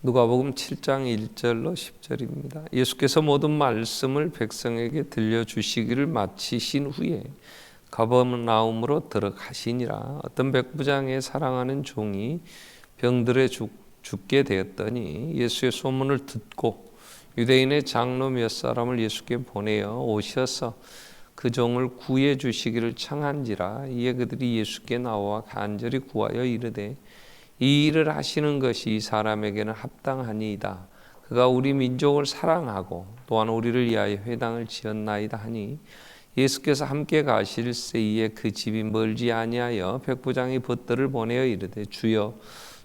누가복음 7장 1절로 10절입니다. 예수께서 모든 말씀을 백성에게 들려주시기를 마치신 후에 가버나움으로 들어가시니라. 어떤 백부장의 사랑하는 종이 병들에 죽게 되었더니 예수의 소문을 듣고 유대인의 장로 몇 사람을 예수께 보내어 오셔서 그 종을 구해 주시기를 청한지라. 이에 그들이 예수께 나와 간절히 구하여 이르되 이 일을 하시는 것이 이 사람에게는 합당하니이다. 그가 우리 민족을 사랑하고 또한 우리를 위하여 회당을 지었나이다 하니 예수께서 함께 가실새에 그 집이 멀지 아니하여 백부장이 벗들을 보내어 이르되 주여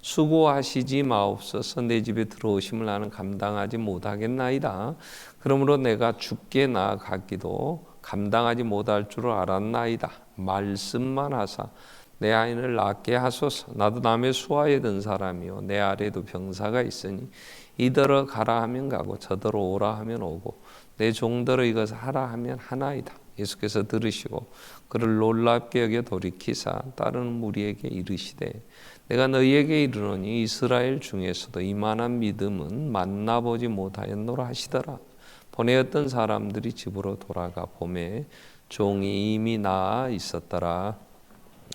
수고하시지 마옵소서. 내 집에 들어오심을 나는 감당하지 못하겠나이다. 그러므로 내가 죽게 나아가기도 감당하지 못할 줄을 알았나이다. 말씀만 하사 내 아이를 낫게 하소서. 나도 남의 수하에 든 사람이요 내 아래도 병사가 있으니 이더러 가라 하면 가고 저더러 오라 하면 오고 내 종더러 이것을 하라 하면 하나이다. 예수께서 들으시고 그를 놀랍게 여겨 돌이키사 다른 무리에게 이르시되 내가 너희에게 이르노니 이스라엘 중에서도 이만한 믿음은 만나보지 못하였노라 하시더라. 보내었던 사람들이 집으로 돌아가 보매 종이 이미 나아 있었더라.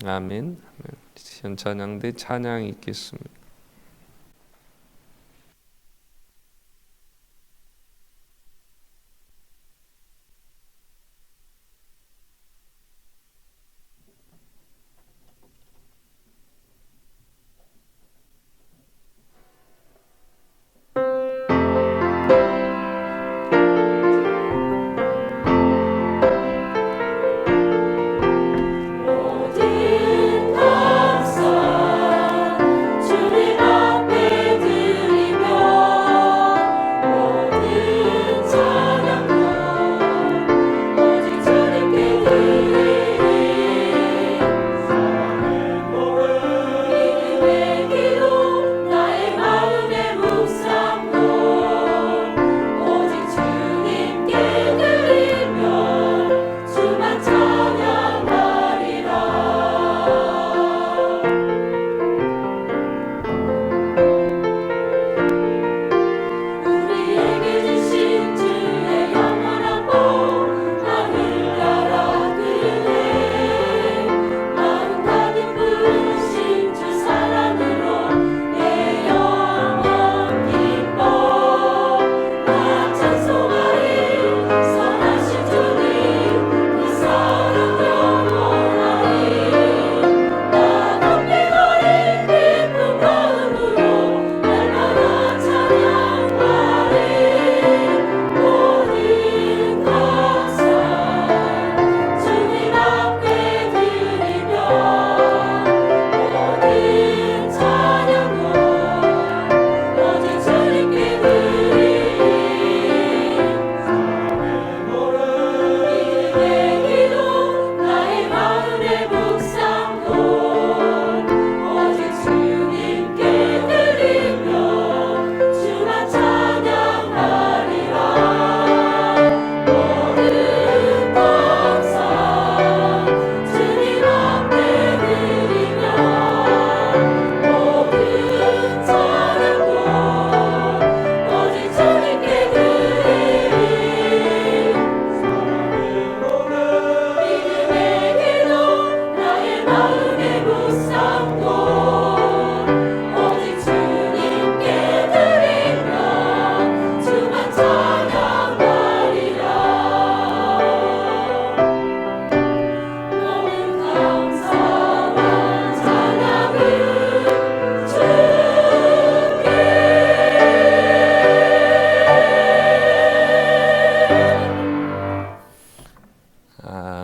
아멘. 현찬양대 찬양 있겠습니다.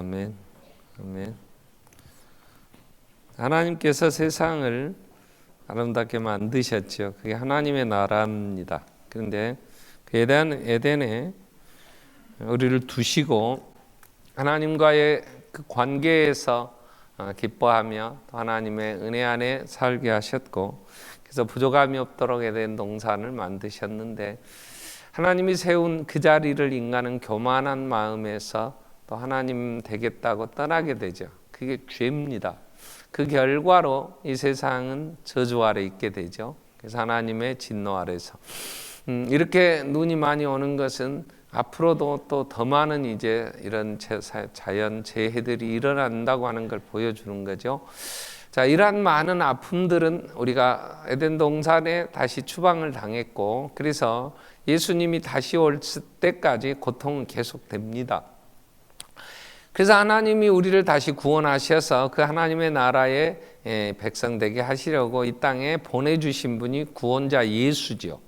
아멘. 아멘. 하나님께서 세상을 아름답게 만드셨죠. 그게 하나님의 나라입니다. 그런데 그 에덴에 우리를 두시고 하나님과의 그 관계에서 기뻐하며 또 하나님의 은혜 안에 살게 하셨고, 그래서 부족함이 없도록 에덴 동산을 만드셨는데 하나님이 세운 그 자리를 인간은 교만한 마음에서 또 하나님 되겠다고 떠나게 되죠. 그게 죄입니다. 그 결과로 이 세상은 저주 아래 있게 되죠. 그래서 하나님의 진노 아래서 이렇게 눈이 많이 오는 것은 앞으로도 또 더 많은 이제 이런 자연 재해들이 일어난다고 하는 걸 보여주는 거죠. 자, 이러한 많은 아픔들은 우리가 에덴 동산에 다시 추방을 당했고, 그래서 예수님이 다시 올 때까지 고통은 계속됩니다. 그래서 하나님이 우리를 다시 구원하셔서 그 하나님의 나라의 백성 되게 하시려고 이 땅에 보내주신 분이 구원자 예수죠.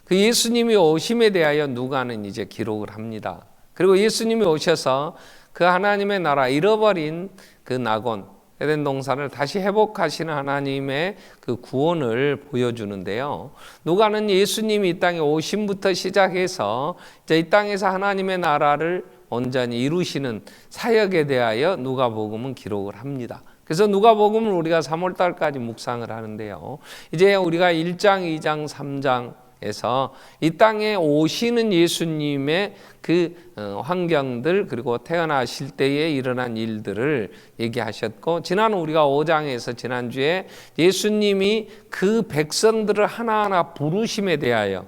그 예수님이 오심에 대하여 누가는 이제 기록을 합니다. 그리고 예수님이 오셔서 그 하나님의 나라 잃어버린 그 낙원 에덴 동산을 다시 회복하시는 하나님의 그 구원을 보여주는데요. 누가는 예수님이 이 땅에 오심부터 시작해서 이제 이 땅에서 하나님의 나라를 온전히 이루시는 사역에 대하여 누가복음은 기록을 합니다. 그래서 누가복음을 우리가 3월 달까지 묵상을 하는데요. 이제 우리가 1장, 2장, 3장에서 이 땅에 오시는 예수님의 그 환경들, 그리고 태어나실 때에 일어난 일들을 얘기하셨고, 지난 우리가 5장에서 지난주에 예수님이 그 백성들을 하나하나 부르심에 대하여,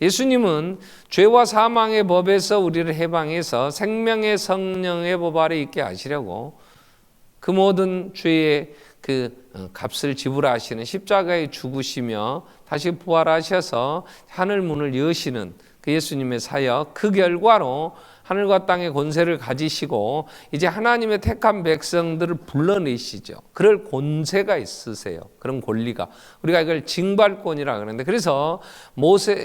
예수님은 죄와 사망의 법에서 우리를 해방해서 생명의 성령의 법 아래 있게 하시려고 그 모든 죄의 그 값을 지불하시는 십자가에 죽으시며 다시 부활하셔서 하늘 문을 여시는 그 예수님의 사역, 그 결과로 하늘과 땅의 권세를 가지시고 이제 하나님의 택한 백성들을 불러내시죠. 그럴 권세가 있으세요. 그런 권리가. 우리가 이걸 징발권이라 그러는데, 그래서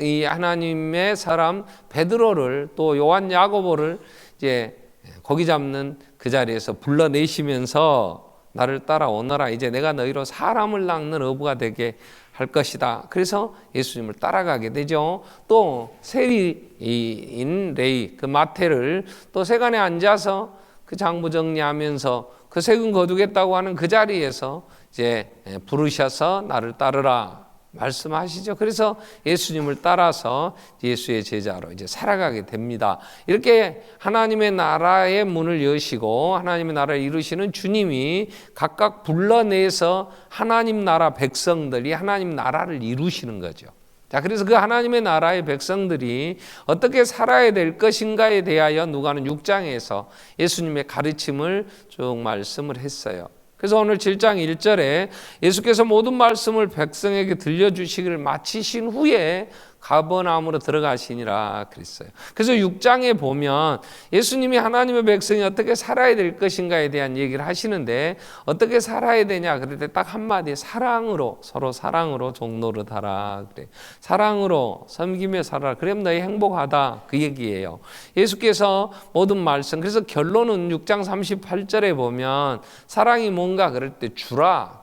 이 하나님의 사람 베드로를 또 요한 야고보를 이제 고기 잡는 그 자리에서 불러내시면서 나를 따라오너라. 이제 내가 너희로 사람을 낚는 어부가 되게 할 것이다. 그래서 예수님을 따라가게 되죠. 또 세리인 레위, 그 마태를 또 세간에 앉아서 그 장부 정리하면서 그 세금 거두겠다고 하는 그 자리에서 이제 부르셔서 나를 따르라 말씀하시죠. 그래서 예수님을 따라서 예수의 제자로 이제 살아가게 됩니다. 이렇게 하나님의 나라의 문을 여시고 하나님의 나라를 이루시는 주님이 각각 불러내서 하나님 나라 백성들이 하나님 나라를 이루시는 거죠. 자, 그래서 그 하나님의 나라의 백성들이 어떻게 살아야 될 것인가에 대하여 누가는 6장에서 예수님의 가르침을 쭉 말씀을 했어요. 그래서 오늘 7장 1절에 예수께서 모든 말씀을 백성에게 들려주시기를 마치신 후에 가버나움으로 들어가시니라 그랬어요. 그래서 6장에 보면 예수님이 하나님의 백성이 어떻게 살아야 될 것인가에 대한 얘기를 하시는데, 어떻게 살아야 되냐 그럴 때 딱 한마디, 사랑으로, 서로 사랑으로 종노릇하라 그래. 사랑으로 섬기며 살아라. 그럼 너희 행복하다 그 얘기예요. 예수께서 모든 말씀, 그래서 결론은 6장 38절에 보면 사랑이 뭔가 그럴 때 주라.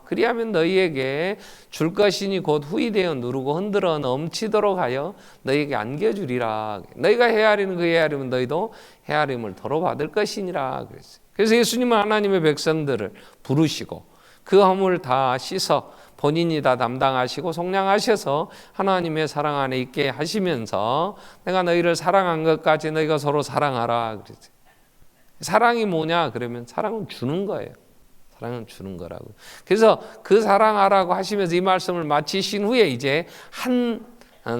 그리하면 너희에게 줄 것이니 곧 후이되어 누르고 흔들어 넘치도록 하여 너희에게 안겨주리라. 너희가 헤아리는 그 헤아림은 너희도 헤아림을 도로 받을 것이니라 그랬어요. 그래서 예수님은 하나님의 백성들을 부르시고 그 허물 다 씻어 본인이 다 담당하시고 속량하셔서 하나님의 사랑 안에 있게 하시면서 내가 너희를 사랑한 것까지 너희가 서로 사랑하라 그랬어요. 사랑이 뭐냐 그러면 사랑은 주는 거예요. 사랑은 주는 거라고. 그래서 그 사랑하라고 하시면서 이 말씀을 마치신 후에 이제 한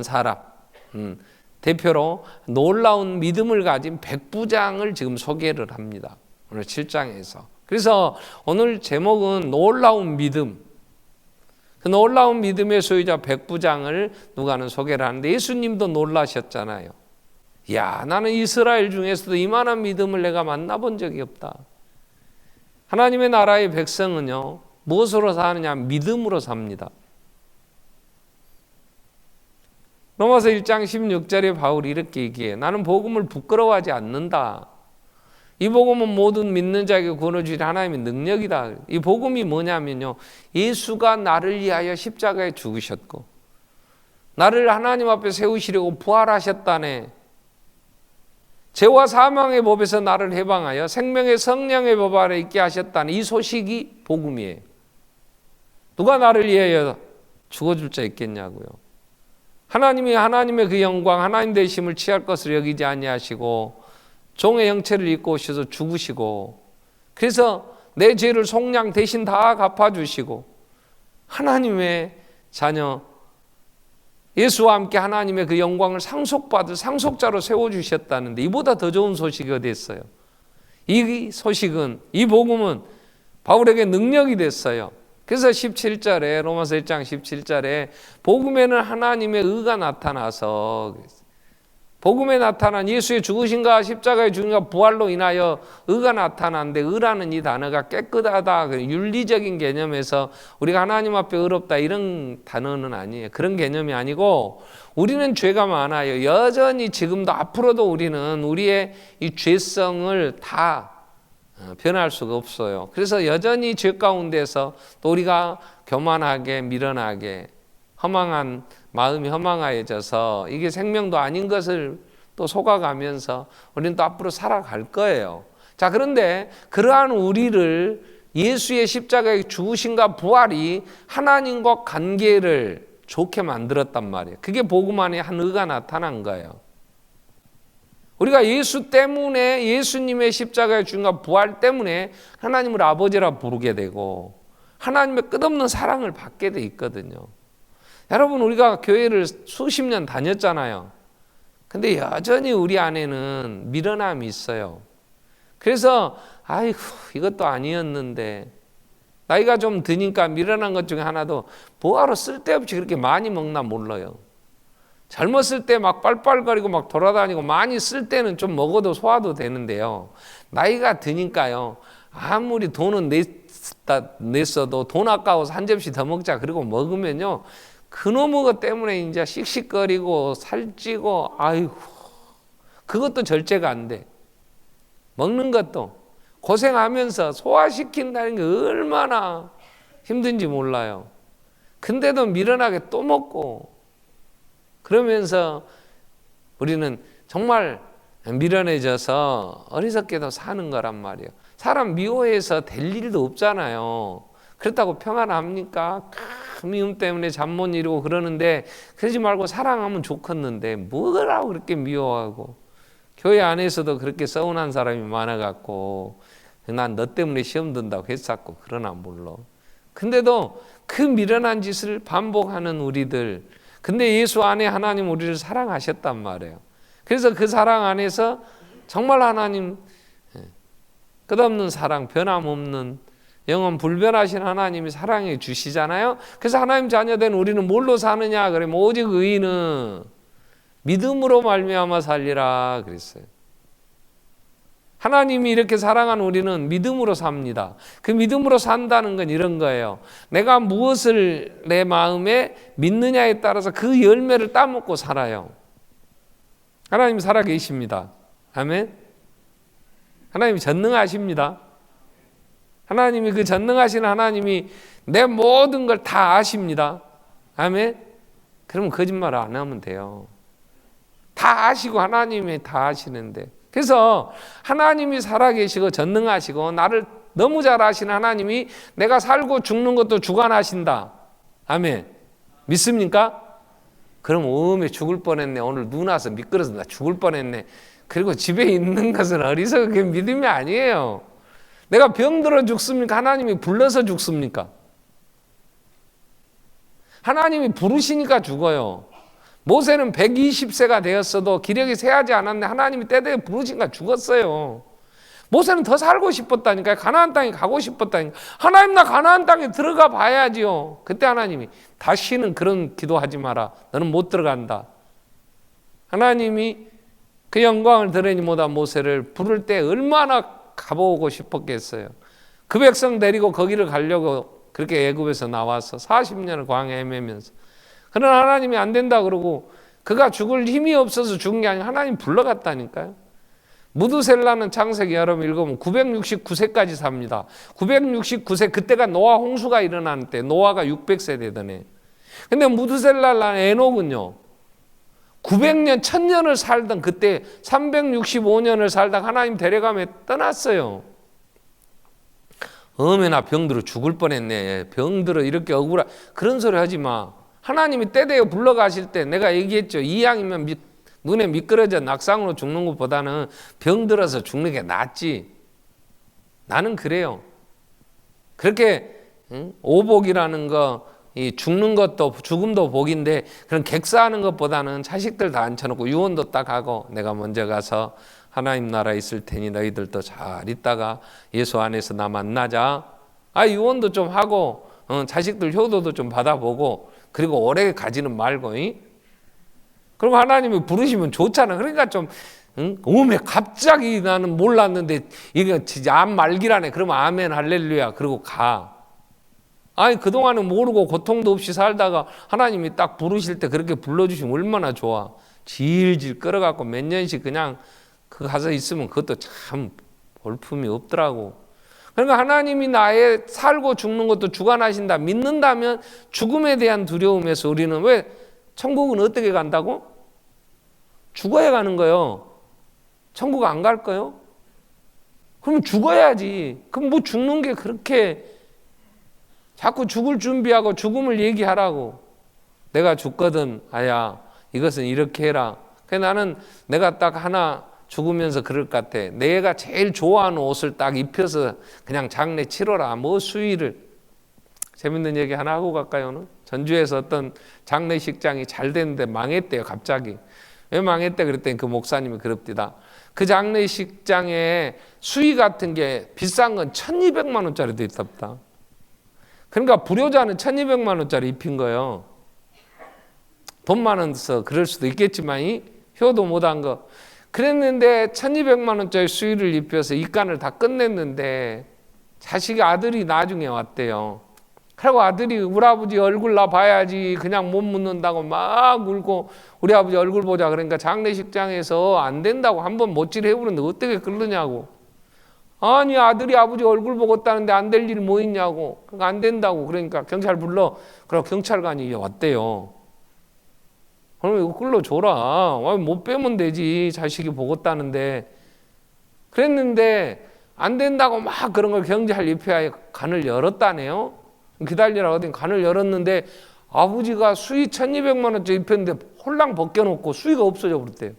사람, 대표로 놀라운 믿음을 가진 백부장을 지금 소개를 합니다. 오늘 7장에서. 그래서 오늘 제목은 놀라운 믿음. 그 놀라운 믿음의 소유자 백부장을 누가는 소개를 하는데, 예수님도 놀라셨잖아요. 야, 나는 이스라엘 중에서도 이만한 믿음을 내가 만나본 적이 없다. 하나님의 나라의 백성은요, 무엇으로 사느냐? 믿음으로 삽니다. 로마서 1장 16절에 바울이 이렇게 얘기해요. 나는 복음을 부끄러워하지 않는다. 이 복음은 모든 믿는 자에게 구원을 주신 하나님의 능력이다. 이 복음이 뭐냐면요, 예수가 나를 위하여 십자가에 죽으셨고 나를 하나님 앞에 세우시려고 부활하셨다네. 죄와 사망의 법에서 나를 해방하여 생명의 성령의 법 아래 있게 하셨다는 이 소식이 복음이에요. 누가 나를 위하여 죽어줄 자 있겠냐고요. 하나님이 하나님의 그 영광, 하나님 되심을 취할 것을 여기지 아니하시고 종의 형체를 입고 오셔서 죽으시고, 그래서 내 죄를 속량 대신 다 갚아주시고 하나님의 자녀 예수와 함께 하나님의 그 영광을 상속받을 상속자로 세워주셨다는데 이보다 더 좋은 소식이 어디 있어요? 이 소식은, 이 복음은 바울에게 능력이 됐어요. 그래서 17절에 로마서 1장 17절에 복음에는 하나님의 의가 나타나서, 복음에 나타난 예수의 죽으심과 십자가의 죽음과 부활로 인하여 의가 나타났는데, 의라는 이 단어가 깨끗하다, 윤리적인 개념에서 우리가 하나님 앞에 의롭다 이런 단어는 아니에요. 그런 개념이 아니고, 우리는 죄가 많아요. 여전히 지금도 앞으로도 우리는 우리의 이 죄성을 다 변할 수가 없어요. 그래서 여전히 죄 가운데서 또 우리가 교만하게 미련하게 허망한 마음이 허망해져서 이게 생명도 아닌 것을 또 속아가면서 우리는 또 앞으로 살아갈 거예요. 자, 그런데 그러한 우리를 예수의 십자가의 죽으심과 부활이 하나님과 관계를 좋게 만들었단 말이에요. 그게 복음 안에 한 의가 나타난 거예요. 우리가 예수 때문에, 예수님의 십자가의 죽음과 부활 때문에 하나님을 아버지라 부르게 되고 하나님의 끝없는 사랑을 받게 돼 있거든요. 여러분, 우리가 교회를 수십 년 다녔잖아요. 근데 여전히 우리 안에는 미련함이 있어요. 그래서 아이고 이것도 아니었는데, 나이가 좀 드니까 미련한 것 중에 하나도 뭐하러 쓸데없이 그렇게 많이 먹나 몰라요. 젊었을 때 막 빨빨거리고 막 돌아다니고 많이 쓸 때는 좀 먹어도 소화도 되는데요. 나이가 드니까요. 아무리 돈은 냈어도 돈 아까워서 한 접시 더 먹자 그러고 먹으면요. 그놈의 것 때문에 이제 씩씩거리고 살찌고, 아이고, 그것도 절제가 안 돼. 먹는 것도 고생하면서 소화시킨다는 게 얼마나 힘든지 몰라요. 근데도 미련하게 또 먹고, 그러면서 우리는 정말 미련해져서 어리석게도 사는 거란 말이에요. 사람 미워해서 될 일도 없잖아요. 그렇다고 평안합니까? 큰 미움 때문에 잠 못 이루고 그러는데, 그러지 말고 사랑하면 좋겠는데 뭐라고 그렇게 미워하고. 교회 안에서도 그렇게 서운한 사람이 많아갖고 난 너 때문에 시험 든다고 했었고 그러나 몰라. 근데도 그 미련한 짓을 반복하는 우리들, 근데 예수 안에 하나님 우리를 사랑하셨단 말이에요. 그래서 그 사랑 안에서 정말 하나님 끝없는 사랑, 변함없는 영원 불변하신 하나님이 사랑해 주시잖아요. 그래서 하나님 자녀된 우리는 뭘로 사느냐 그러면 오직 의인은 믿음으로 말미암아 살리라 그랬어요. 하나님이 이렇게 사랑한 우리는 믿음으로 삽니다. 그 믿음으로 산다는 건 이런 거예요. 내가 무엇을 내 마음에 믿느냐에 따라서 그 열매를 따먹고 살아요. 하나님 살아계십니다. 아멘. 하나님이 전능하십니다. 하나님이, 그 전능하신 하나님이 내 모든 걸 다 아십니다. 아멘. 그러면 거짓말 안 하면 돼요. 다 아시고 하나님이 다 아시는데, 그래서 하나님이 살아계시고 전능하시고 나를 너무 잘 아시는 하나님이 내가 살고 죽는 것도 주관하신다. 아멘. 믿습니까? 그럼 오메 죽을 뻔했네. 오늘 눈 와서 미끄러서 나 죽을 뻔했네. 그리고 집에 있는 것은 어리석게 믿음이 아니에요. 내가 병들어 죽습니까? 하나님이 불러서 죽습니까? 하나님이 부르시니까 죽어요. 모세는 120세가 되었어도 기력이 쇠하지 않았는데 하나님이 때되어 부르시니까 죽었어요. 모세는 더 살고 싶었다니까요. 가나안 땅에 가고 싶었다니까. 하나님, 나 가나안 땅에 들어가 봐야지요. 그때 하나님이 다시는 그런 기도하지 마라. 너는 못 들어간다. 하나님이 그 영광을 드러내니 못한 모세를 부를 때 얼마나 가보고 싶었겠어요. 그 백성 데리고 거기를 가려고 그렇게 애굽에서 나와서 40년을 광야에 헤매면서, 그러나 하나님이 안 된다 그러고 그가 죽을 힘이 없어서 죽은 게 아니라 하나님 불러갔다니까요. 무드셀라는 창세기 여러분 읽으면 969세까지 삽니다. 969세, 그때가 노아 홍수가 일어나는 때, 노아가 600세 되던 해. 근데 무드셀라랑 에녹은요 900년 1000년을 살던 그때 365년을 살다가 하나님 데려가며 떠났어요. 어메나 병들어 죽을 뻔했네. 병들어 이렇게 억울하, 그런 소리 하지 마. 하나님이 때되어 불러가실 때 내가 얘기했죠. 이왕이면 눈에 미끄러져 낙상으로 죽는 것보다는 병들어서 죽는 게 낫지. 나는 그래요. 그렇게 오복이라는 거, 이 죽는 것도 죽음도 복인데 그런 객사하는 것보다는 자식들 다 앉혀놓고 유언도 딱 하고 내가 먼저 가서 하나님 나라에 있을 테니 너희들도 잘 있다가 예수 안에서 나 만나자. 유언도 좀 하고 자식들 효도도 좀 받아보고 그리고 오래 가지는 말고. 그리고 하나님이 부르시면 좋잖아. 그러니까 좀 오메 갑자기 나는 몰랐는데 이게 진짜 암 말기라네. 그러면 아멘 할렐루야 그러고 가. 그동안은 모르고 고통도 없이 살다가 하나님이 딱 부르실 때 그렇게 불러주시면 얼마나 좋아. 질질 끌어갖고 몇 년씩 그냥 그 가서 있으면 그것도 참 볼품이 없더라고. 그러니까 하나님이 나의 살고 죽는 것도 주관하신다 믿는다면 죽음에 대한 두려움에서 우리는 왜 천국은 어떻게 간다고? 죽어야 가는 거요. 천국 안 갈 거요? 그럼 죽어야지. 그럼 뭐 죽는 게 그렇게 자꾸 죽을 준비하고 죽음을 얘기하라고. 내가 죽거든. 아야 이것은 이렇게 해라. 그래서 나는 내가 딱 하나 죽으면서 그럴 것 같아. 내가 제일 좋아하는 옷을 딱 입혀서 그냥 장례 치러라. 뭐 수의를. 재밌는 얘기 하나 하고 갈까요? 전주에서 어떤 장례식장이 잘 됐는데 망했대요. 갑자기. 왜 망했대 그랬더니 그 목사님이 그럽디다. 그 장례식장에 수의 같은 게 비싼 건 1200만 원짜리도 있답니다. 그러니까 불효자는 1200만 원짜리 입힌 거예요. 돈 많아서 그럴 수도 있겠지만 효도 못한 거. 그랬는데 1200만 원짜리 수의를 입혀서 입간을 다 끝냈는데 자식이 아들이 나중에 왔대요. 그리고 아들이 우리 아버지 얼굴 나 봐야지 그냥 못 묻는다고 막 울고 우리 아버지 얼굴 보자. 그러니까 장례식장에서 안 된다고 한번 못질 해보는데 어떻게 그러냐고. 아니 아들이 아버지 얼굴 보겠다는데 안 될 일이 뭐 있냐고. 그러니까 안 된다고. 그러니까 경찰 불러. 그럼 경찰관이 왔대요. 그럼 이거 끌러줘라. 못 빼면 되지. 자식이 보겠다는데. 그랬는데 안 된다고 막 그런 걸 경찰 입회하에 간을 열었다네요. 기다리라고 하더니 간을 열었는데 아버지가 수의 1200만 원짜리 입혔는데 홀랑 벗겨놓고 수의가 없어져 버렸대요.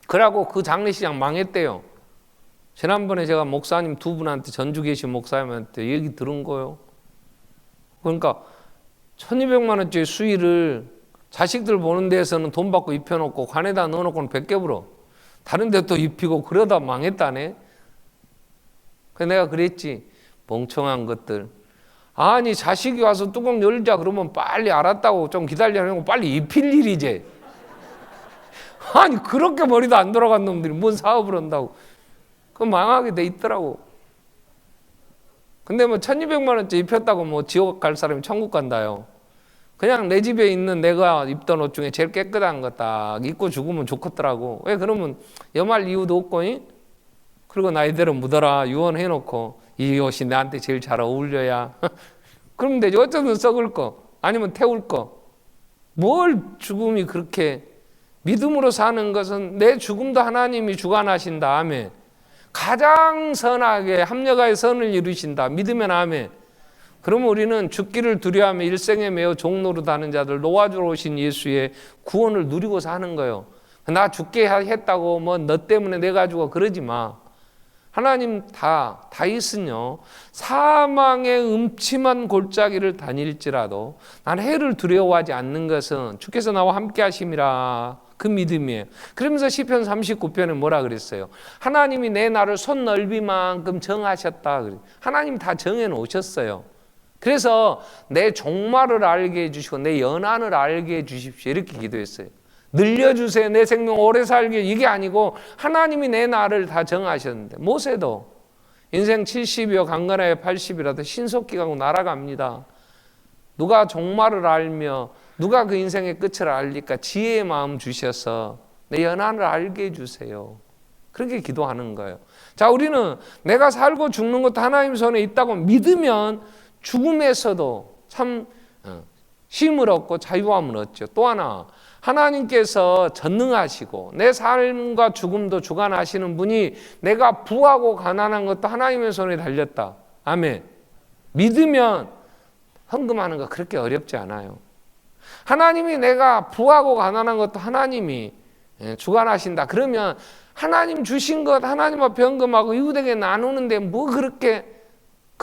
그러고 그 장례식장 망했대요. 지난번에 제가 목사님 두 분한테 전주 계신 목사님한테 얘기 들은 거예요. 그러니까 1200만 원짜리 수의를 자식들 보는 데에서는 돈 받고 입혀놓고 관에다 넣어놓고는 벗겨버려. 다른 데 또 입히고 그러다 망했다네. 그래서 내가 그랬지. 멍청한 것들. 아니 자식이 와서 뚜껑 열자 그러면 빨리 알았다고 좀 기다리라고 빨리 입힐 일이지. 아니 그렇게 머리도 안 돌아간 놈들이 뭔 사업을 한다고. 그럼 망하게 돼 있더라고. 근데 뭐 1200만 원짜리 입혔다고 뭐 지옥 갈 사람이 천국 간다요. 그냥 내 집에 있는 내가 입던 옷 중에 제일 깨끗한 거 딱 입고 죽으면 좋겠더라고. 왜 그러면 염할 이유도 없고. 그리고 나이대로 묻어라 유언해놓고 이 옷이 나한테 제일 잘 어울려야. 그러면 되지. 어쩌든 썩을 거 아니면 태울 거. 뭘 죽음이 그렇게. 믿음으로 사는 것은 내 죽음도 하나님이 주관하신다. 아멘. 가장 선하게 합력하여 선을 이루신다. 믿으면 아멘. 그러면 우리는 죽기를 두려워하며 일생에 매어 종노릇 하는 자들 놓아주러 오신 예수의 구원을 누리고 사는 거예요. 나 죽게 했다고 뭐 너 때문에 내가 죽어 그러지 마. 하나님 다 있으뇨. 사망의 음침한 골짜기를 다닐지라도 난 해를 두려워하지 않는 것은 주께서 나와 함께 하심이라. 그 믿음이에요. 그러면서 시편 39편에 뭐라 그랬어요? 하나님이 내 나를 손 넓이만큼 정하셨다. 하나님 다 정해 놓으셨어요. 그래서 내 종말을 알게 해주시고 내 연한을 알게 해주십시오. 이렇게 기도했어요. 늘려주세요. 내 생명 오래 살게. 이게 아니고 하나님이 내 날을 다 정하셨는데 모세도 인생 70이요 강건하여 80이라도 신속히 가고 날아갑니다. 누가 종말을 알며 누가 그 인생의 끝을 알리까 지혜의 마음 주셔서 내 연한을 알게 해주세요. 그렇게 기도하는 거예요. 자, 우리는 내가 살고 죽는 것도 하나님 손에 있다고 믿으면 죽음에서도 참 쉼을 얻고 자유함을 얻죠. 또 하나 하나님께서 전능하시고 내 삶과 죽음도 주관하시는 분이 내가 부하고 가난한 것도 하나님의 손에 달렸다. 아멘. 믿으면 헌금하는 거 그렇게 어렵지 않아요. 하나님이 내가 부하고 가난한 것도 하나님이 주관하신다. 그러면 하나님 주신 것 하나님 앞에 헌금하고 이웃에게 나누는데 뭐 그렇게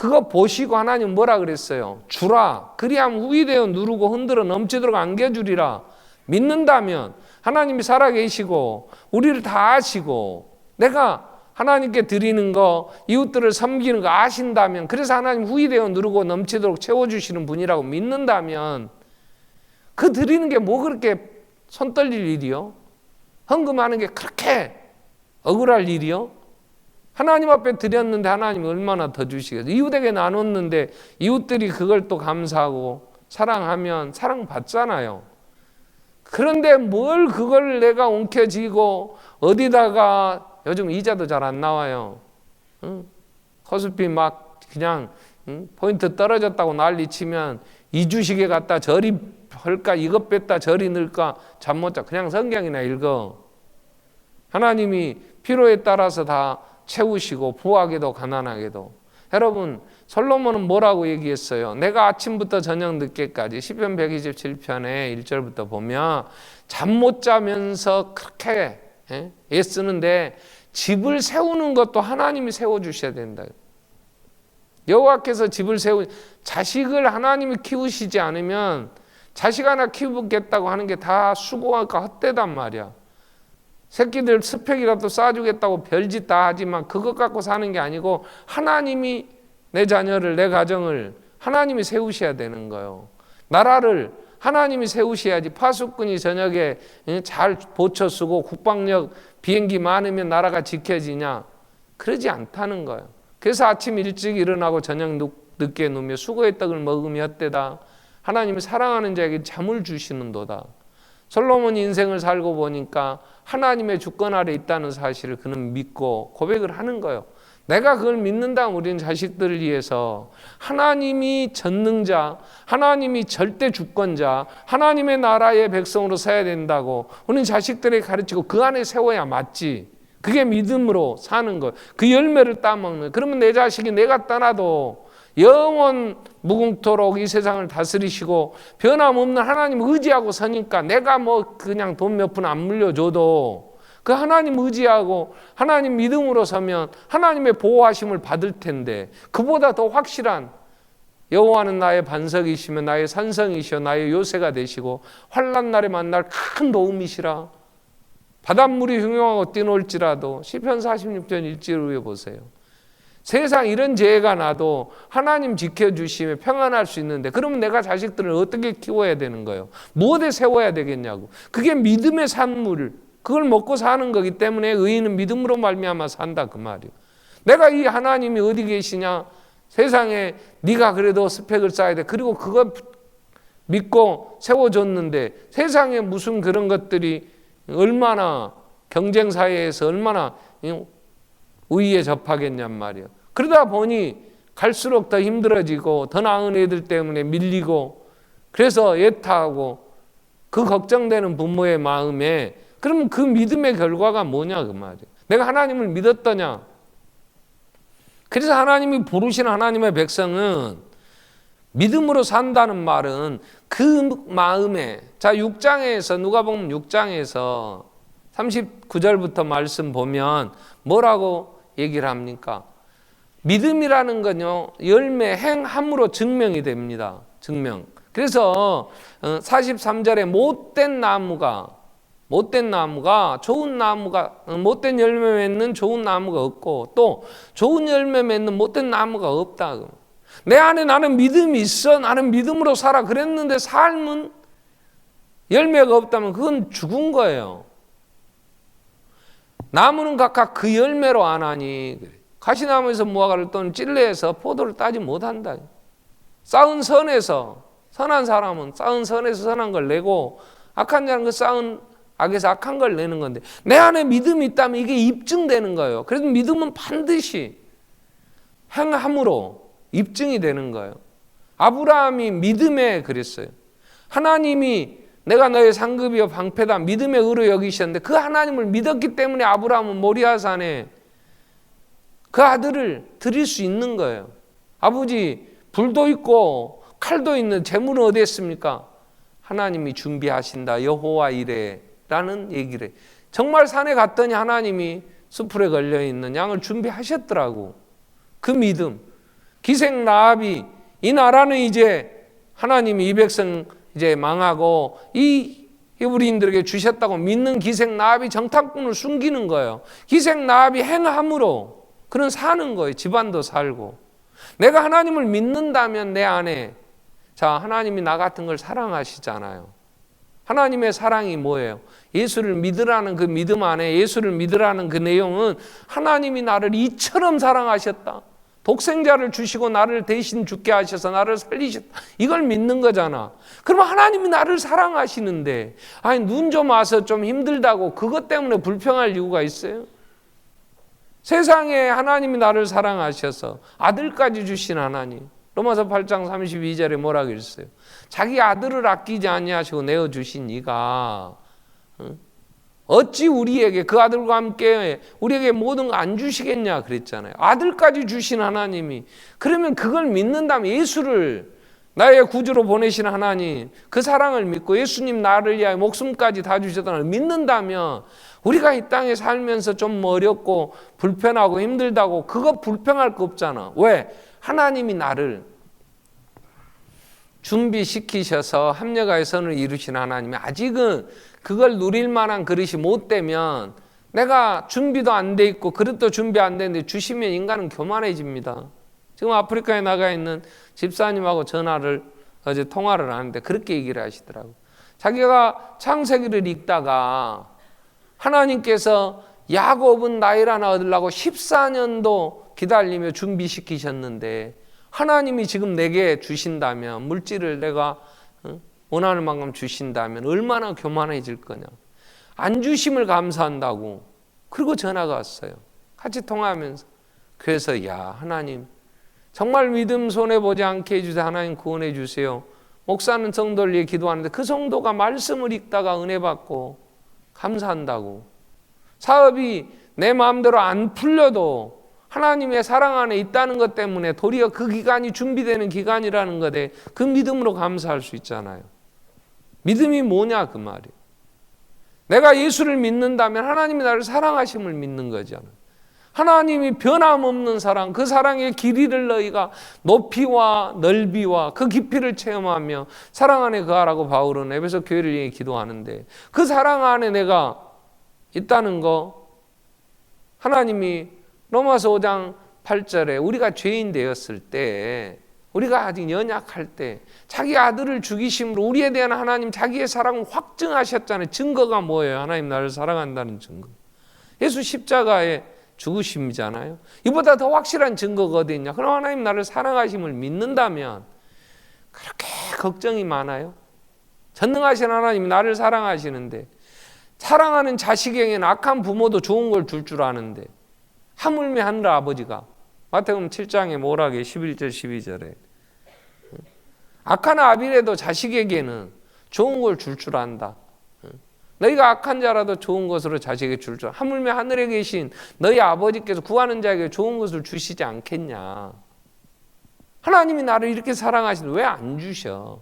그거 보시고 하나님 뭐라 그랬어요? 주라. 그리하면 후히되어 누르고 흔들어 넘치도록 안겨주리라. 믿는다면 하나님이 살아계시고 우리를 다 아시고 내가 하나님께 드리는 거, 이웃들을 섬기는 거 아신다면, 그래서 하나님 후히되어 누르고 넘치도록 채워주시는 분이라고 믿는다면, 그 드리는 게 뭐 그렇게 손 떨릴 일이요? 헌금하는 게 그렇게 억울할 일이요? 하나님 앞에 드렸는데 하나님이 얼마나 더 주시겠어요? 이웃에게 나눴는데 이웃들이 그걸 또 감사하고 사랑하면 사랑받잖아요. 그런데 뭘 그걸 내가 옮겨지고 어디다가, 요즘 이자도 잘 안 나와요. 코스피 막 그냥 포인트 떨어졌다고 난리치면 이주식에 갔다 저리 할까, 이것 뺐다 저리 넣을까 잠 못 자. 그냥 성경이나 읽어. 하나님이 필요에 따라서 다 채우시고 부하게도 가난하게도. 여러분, 솔로몬은 뭐라고 얘기했어요? 내가 아침부터 저녁 늦게까지, 시편 127편에 1절부터 보면 잠 못 자면서 그렇게 애쓰는데 집을 세우는 것도 하나님이 세워주셔야 된다. 여호와께서 집을 자식을 하나님이 키우시지 않으면 자식 하나 키우겠다고 하는 게 다 수고하니까 헛되단 말이야. 새끼들 스펙이라도 쌓아주겠다고 별짓 다 하지만 그것 갖고 사는 게 아니고 하나님이 내 자녀를, 내 가정을 하나님이 세우셔야 되는 거예요. 나라를 하나님이 세우셔야지. 파수꾼이 저녁에 잘 보쳐 쓰고 국방력 비행기 많으면 나라가 지켜지냐? 그러지 않다는 거예요. 그래서 아침 일찍 일어나고 저녁 늦게 누우며 수고의 떡을 먹으며 헛되다. 하나님이 사랑하는 자에게 잠을 주시는도다. 솔로몬이 인생을 살고 보니까 하나님의 주권 아래 있다는 사실을 그는 믿고 고백을 하는 거예요. 내가 그걸 믿는다면 우리는 자식들을 위해서 하나님이 전능자, 하나님이 절대 주권자, 하나님의 나라의 백성으로 서야 된다고 우리는 자식들에게 가르치고 그 안에 세워야 맞지. 그게 믿음으로 사는 것, 그 열매를 따먹는. 그러면 내 자식이 내가 떠나도 영원 무궁토록 이 세상을 다스리시고 변함없는 하나님 의지하고 서니까 내가 뭐 그냥 돈 몇 푼 안 물려줘도 그 하나님 의지하고 하나님 믿음으로 서면 하나님의 보호하심을 받을 텐데, 그보다 더 확실한 여호와는 나의 반석이시며 나의 산성이시여 나의 요새가 되시고 환난 날에 만날 큰 도움이시라. 바닷물이 흉흉하고 뛰놀지라도, 시편 46편 1절 후에 보세요. 세상 이런 재해가 나도 하나님 지켜주시면 평안할 수 있는데, 그러면 내가 자식들을 어떻게 키워야 되는 거예요? 무엇에 세워야 되겠냐고. 그게 믿음의 산물, 그걸 먹고 사는 거기 때문에 의인은 믿음으로 말미암아 산다, 그 말이에요. 내가 이 하나님이 어디 계시냐? 세상에 네가 그래도 스펙을 쌓아야 돼. 그리고 그거 믿고 세워줬는데 세상에 무슨 그런 것들이 얼마나 경쟁사회에서 얼마나 우위에 접하겠냔 말이에요. 그러다 보니 갈수록 더 힘들어지고 더 나은 애들 때문에 밀리고, 그래서 애타하고 그 걱정되는 부모의 마음에, 그러면 그 믿음의 결과가 뭐냐 그 말이에요. 내가 하나님을 믿었더냐. 그래서 하나님이 부르신 하나님의 백성은 믿음으로 산다는 말은 그 마음에, 자 6장에서 누가복음 6장에서 39절부터 말씀 보면 뭐라고 얘기를 합니까? 믿음이라는 건요, 열매, 행함으로 증명이 됩니다. 증명. 그래서 43절에 못된 나무가 좋은 나무가, 못된 열매 맺는 좋은 나무가 없고 또 좋은 열매 맺는 못된 나무가 없다. 내 안에 나는 믿음이 있어, 나는 믿음으로 살아 그랬는데 삶은 열매가 없다면 그건 죽은 거예요. 나무는 각각 그 열매로 안 하니, 가시나무에서 무화과를 또는 찔레에서 포도를 따지 못한다. 쌓은 선에서, 선한 사람은 쌓은 선에서 선한 걸 내고, 악한 자는 그 쌓은 악에서 악한 걸 내는 건데, 내 안에 믿음이 있다면 이게 입증되는 거예요. 그래서 믿음은 반드시 행함으로 입증이 되는 거예요. 아브라함이 믿음에 그랬어요. 하나님이 내가 너의 상급이여 방패다 믿음의 의로 여기셨는데, 그 하나님을 믿었기 때문에 아브라함은 모리아산에 그 아들을 드릴 수 있는 거예요. 아버지, 불도 있고 칼도 있는 재물은 어디 있습니까? 하나님이 준비하신다, 여호와 이레 라는 얘기를 해요. 정말 산에 갔더니 하나님이 수풀에 걸려있는 양을 준비하셨더라고. 그 믿음. 기생 라합이 이 나라는 이제 하나님이 이 백성 이제 망하고 이 히브리인들에게 주셨다고 믿는 기생 라합이 정탐꾼을 숨기는 거예요. 기생 라합이 행함으로 그는 사는 거예요. 집안도 살고. 내가 하나님을 믿는다면 내 안에 하나님이 나 같은 걸 사랑하시잖아요. 하나님의 사랑이 뭐예요? 예수를 믿으라는 그 믿음 안에 예수를 믿으라는 그 내용은 하나님이 나를 이처럼 사랑하셨다. 독생자를 주시고 나를 대신 죽게 하셔서 나를 살리셨다. 이걸 믿는 거잖아. 그러면 하나님이 나를 사랑하시는데 눈 좀 와서 좀 힘들다고 그것 때문에 불평할 이유가 있어요? 세상에 하나님이 나를 사랑하셔서 아들까지 주신 하나님. 로마서 8장 32절에 뭐라 그랬어요? 자기 아들을 아끼지 아니하시고 내어주신 이가 어찌 우리에게 그 아들과 함께 우리에게 모든 거 안 주시겠냐 그랬잖아요. 아들까지 주신 하나님이, 그러면 그걸 믿는다면 예수를 나의 구주로 보내신 하나님, 그 사랑을 믿고 예수님 나를 위하여 목숨까지 다 주셨다는 걸 믿는다면 우리가 이 땅에 살면서 좀 어렵고 불편하고 힘들다고 그거 불평할 거 없잖아. 왜? 하나님이 나를 준비시키셔서 합력하여 선을 이루신 하나님이 아직은 그걸 누릴 만한 그릇이 못 되면, 내가 준비도 안 돼 있고 그릇도 준비 안 되는데 주시면 인간은 교만해집니다. 지금 아프리카에 나가 있는 집사님하고 어제 통화를 하는데 그렇게 얘기를 하시더라고요. 자기가 창세기를 읽다가 하나님께서 야곱은 나일 하나 얻으려고 14년도 기다리며 준비시키셨는데 하나님이 지금 내게 주신다면, 물질을 내가 원하는 만큼 주신다면 얼마나 교만해질 거냐. 안 주심을 감사한다고. 그리고 전화가 왔어요. 같이 통화하면서. 그래서 야 하나님 정말 믿음 손해보지 않게 해주세요. 하나님 구원해 주세요. 목사는 성도를 위해 기도하는데 그 성도가 말씀을 읽다가 은혜 받고 감사한다고. 사업이 내 마음대로 안 풀려도 하나님의 사랑 안에 있다는 것 때문에 도리어 그 기간이 준비되는 기간이라는 것에 그 믿음으로 감사할 수 있잖아요. 믿음이 뭐냐 그 말이에요. 내가 예수를 믿는다면 하나님이 나를 사랑하심을 믿는 거잖아요. 하나님이 변함없는 사랑, 그 사랑의 길이를 너희가 높이와 넓이와 그 깊이를 체험하며 사랑 안에 거하라고 바울은 에베소 교회를 위해 기도하는데, 그 사랑 안에 내가 있다는 거, 하나님이 로마서 5장 8절에 우리가 죄인 되었을 때, 우리가 아직 연약할 때 자기 아들을 죽이심으로 우리에 대한 하나님 자기의 사랑을 확증하셨잖아요. 증거가 뭐예요? 하나님 나를 사랑한다는 증거. 예수 십자가의 죽으심이잖아요. 이보다 더 확실한 증거가 어디 있냐? 그럼 하나님 나를 사랑하심을 믿는다면 그렇게 걱정이 많아요? 전능하신 하나님이 나를 사랑하시는데, 사랑하는 자식에게는 악한 부모도 좋은 걸 줄 아는데, 하물며 하늘 아버지가 마태복음 7장에 뭐라게 11절 12절에 악한 아비라도 자식에게는 좋은 걸 줄 안다. 너희가 악한 자라도 좋은 것으로 자식에게 줄 줄. 하물며 하늘에 계신 너희 아버지께서 구하는 자에게 좋은 것을 주시지 않겠냐. 하나님이 나를 이렇게 사랑하시는데 왜 안 주셔?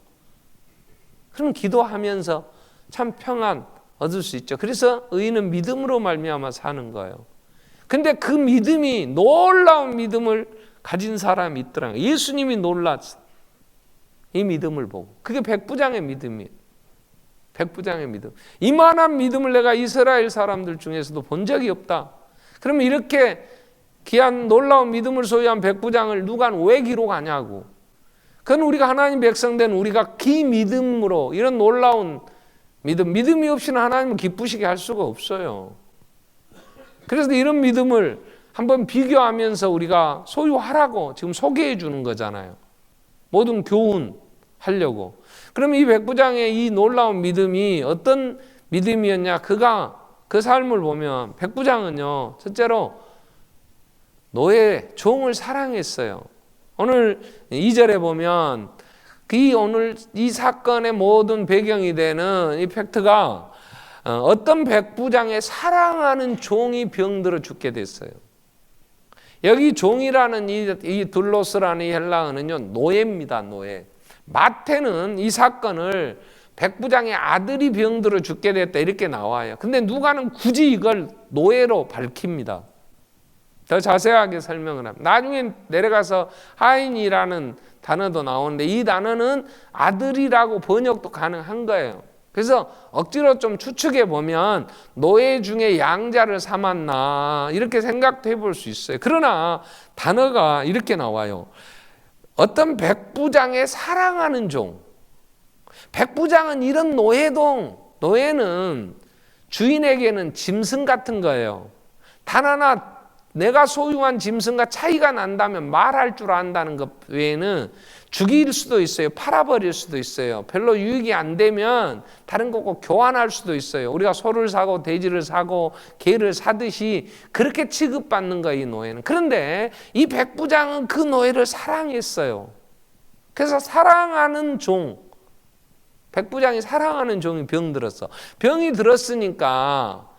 그럼 기도하면서 참 평안 얻을 수 있죠. 그래서 의인은 믿음으로 말미암아 사는 거예요. 근데 그 믿음이, 놀라운 믿음을 가진 사람이 있더라고요. 예수님이 놀랐어. 이 믿음을 보고. 그게 백부장의 믿음이에요. 백부장의 믿음. 이만한 믿음을 내가 이스라엘 사람들 중에서도 본 적이 없다. 그러면 이렇게 귀한 놀라운 믿음을 소유한 백부장을 누가 왜 기록하냐고. 그건 우리가 하나님 백성된 우리가 기 믿음으로 이런 놀라운 믿음이 없이는 하나님을 기쁘시게 할 수가 없어요. 그래서 이런 믿음을 한번 비교하면서 우리가 소유하라고 지금 소개해 주는 거잖아요. 모든 교훈하려고. 그러면 이 백부장의 이 놀라운 믿음이 어떤 믿음이었냐? 그가 그 삶을 보면 백부장은요, 첫째로 노예, 종을 사랑했어요. 오늘 2절에 보면 오늘 이 사건의 모든 배경이 되는 이 팩트가 어떤 백부장의 사랑하는 종이 병들어 죽게 됐어요. 여기 종이라는 이 둘로스라는 이 헬라어는요, 노예입니다. 노예. 마태는 이 사건을 백부장의 아들이 병들어 죽게 됐다 이렇게 나와요. 근데 누가는 굳이 이걸 노예로 밝힙니다. 더 자세하게 설명을 합니다. 나중에 내려가서 하인이라는 단어도 나오는데 이 단어는 아들이라고 번역도 가능한 거예요. 그래서 억지로 좀 추측해 보면 노예 중에 양자를 삼았나 이렇게 생각도 해볼 수 있어요. 그러나 단어가 이렇게 나와요. 어떤 백부장의 사랑하는 종. 백부장은 이런 노예는 주인에게는 짐승 같은 거예요. 단 하나 내가 소유한 짐승과 차이가 난다면 말할 줄 안다는 것 외에는 죽일 수도 있어요. 팔아버릴 수도 있어요. 별로 유익이 안 되면 다른 거고 교환할 수도 있어요. 우리가 소를 사고 돼지를 사고 개를 사듯이 그렇게 취급받는 거예요, 이 노예는. 그런데 이 백부장은 그 노예를 사랑했어요. 그래서 사랑하는 종, 백부장이 사랑하는 종이 병들었어. 병이 들었으니까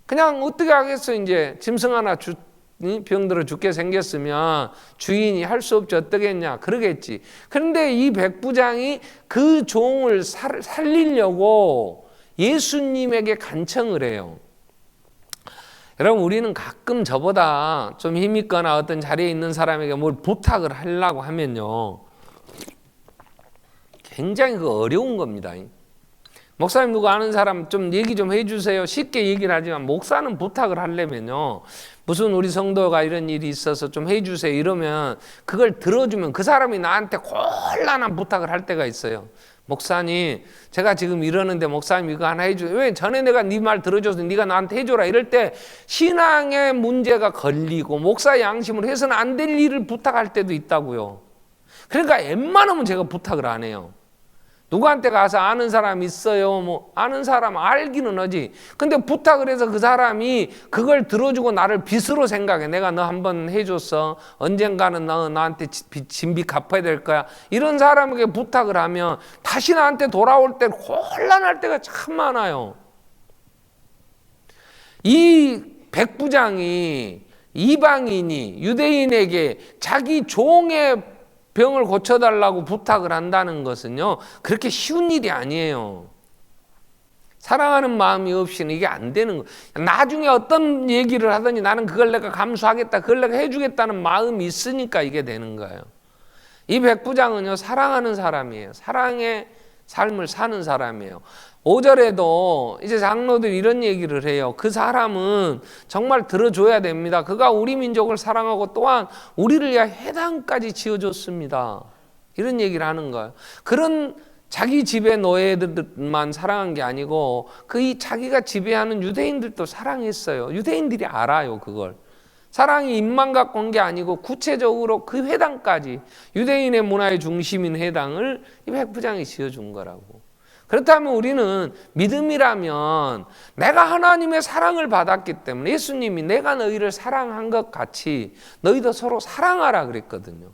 그냥 어떻게 하겠어. 이제 짐승 하나 병들어 죽게 생겼으면 주인이 할 수 없지 어떻겠냐 그러겠지. 그런데 이 백부장이 그 종을 살리려고 예수님에게 간청을 해요. 여러분, 우리는 가끔 저보다 좀 힘 있거나 어떤 자리에 있는 사람에게 뭘 부탁을 하려고 하면요, 굉장히 어려운 겁니다. 목사님 누구 아는 사람 좀 얘기 좀 해주세요. 쉽게 얘기를 하지만 목사는 부탁을 하려면요, 무슨 우리 성도가 이런 일이 있어서 좀 해주세요 이러면 그걸 들어주면 그 사람이 나한테 곤란한 부탁을 할 때가 있어요. 목사님, 제가 지금 이러는데 목사님 이거 하나 해주세요. 왜? 전에 내가 네 말 들어줘서 네가 나한테 해줘라 이럴 때 신앙의 문제가 걸리고 목사의 양심으로 해서는 안 될 일을 부탁할 때도 있다고요. 그러니까 웬만하면 제가 부탁을 안 해요. 누구한테 가서 아는 사람 있어요? 뭐 아는 사람 알기는 하지. 근데 부탁을 해서 그 사람이 그걸 들어주고 나를 빚으로 생각해. 내가 너 한번 해줬어. 언젠가는 너 나한테 진비 갚아야 될 거야. 이런 사람에게 부탁을 하면 다시 나한테 돌아올 때 곤란할 때가 참 많아요. 이 백부장이 이방인이 유대인에게 자기 종의 병을 고쳐달라고 부탁을 한다는 것은요, 그렇게 쉬운 일이 아니에요. 사랑하는 마음이 없이는 이게 안 되는 거예요. 나중에 어떤 얘기를 하더니 나는 그걸 내가 감수하겠다, 그걸 내가 해주겠다는 마음이 있으니까 이게 되는 거예요. 이 백부장은요, 사랑하는 사람이에요. 사랑의 삶을 사는 사람이에요. 5절에도 이제 장로들이 이런 얘기를 해요. 그 사람은 정말 들어줘야 됩니다. 그가 우리 민족을 사랑하고 또한 우리를 위하여 회당까지 지어줬습니다. 이런 얘기를 하는 거예요. 그런 자기 집의 노예들만 사랑한 게 아니고 그 자기가 지배하는 유대인들도 사랑했어요. 유대인들이 알아요, 그걸. 사랑이 입만 갖고 온 게 아니고 구체적으로 그 회당까지, 유대인의 문화의 중심인 회당을 이 백부장이 지어준 거라고. 그렇다면 우리는 믿음이라면 내가 하나님의 사랑을 받았기 때문에 예수님이 내가 너희를 사랑한 것 같이 너희도 서로 사랑하라 그랬거든요.